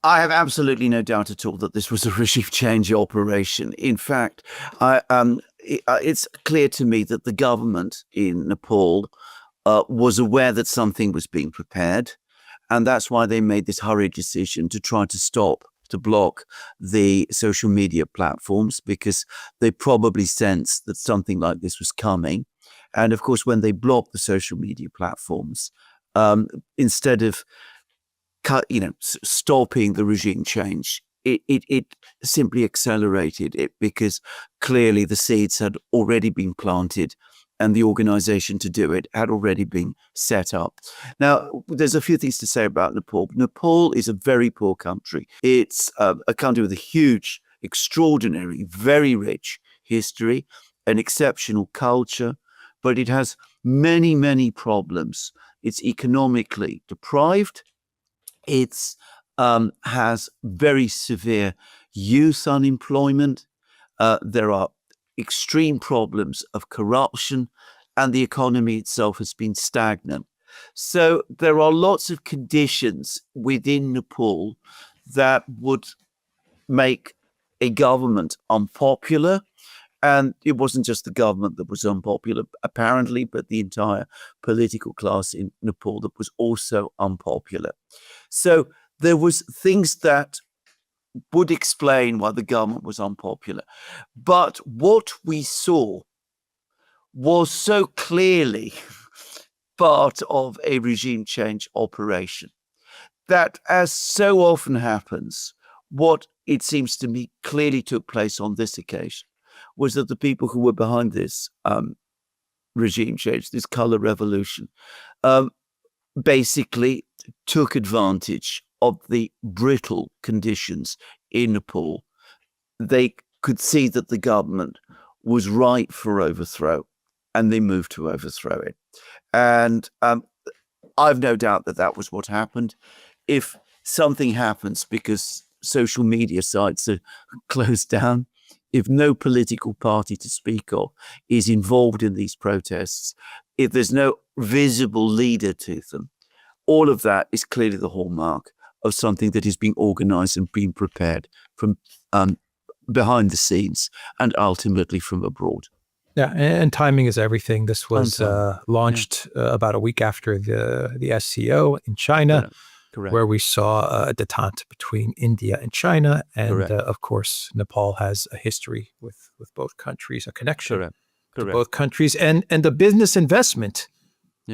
I have absolutely no doubt at all that this was a regime change operation. In fact, it's clear to me that the government in Nepal was aware that something was being prepared, and that's why they made this hurried decision to try to block the social media platforms, because they probably sensed that something like this was coming. And of course, when they blocked the social media platforms, instead of stopping the regime change, it simply accelerated it, because clearly the seeds had already been planted and the organization to do it had already been set up. Now, there's a few things to say about Nepal. Nepal is a very poor country. It's a country with a huge, extraordinary, very rich history, an exceptional culture, but it has many, many problems. It's economically deprived. It has very severe youth unemployment. There are extreme problems of corruption, and the economy itself has been stagnant. So there are lots of conditions within Nepal that would make a government unpopular. And it wasn't just the government that was unpopular, apparently, but the entire political class in Nepal that was also unpopular. So there was things that would explain why the government was unpopular. But what we saw was so clearly part of a regime change operation that, as so often happens, what it seems to me clearly took place on this occasion was that the people who were behind this regime change, this color revolution, basically took advantage of the brittle conditions in Nepal. They could see that the government was ripe for overthrow, and they moved to overthrow it. And I've no doubt that that was what happened. If something happens because social media sites are closed down, if no political party to speak of is involved in these protests, if there's no visible leader to them, all of that is clearly the hallmark of something that is being organized and being prepared from behind the scenes and ultimately from abroad. Yeah, and timing is everything. This was launched about a week after the SCO in China. Correct. Where we saw a detente between India and China. And of course, Nepal has a history with both countries, a connection to both countries, and a business investment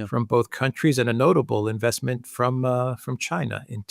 from both countries, and a notable investment from China into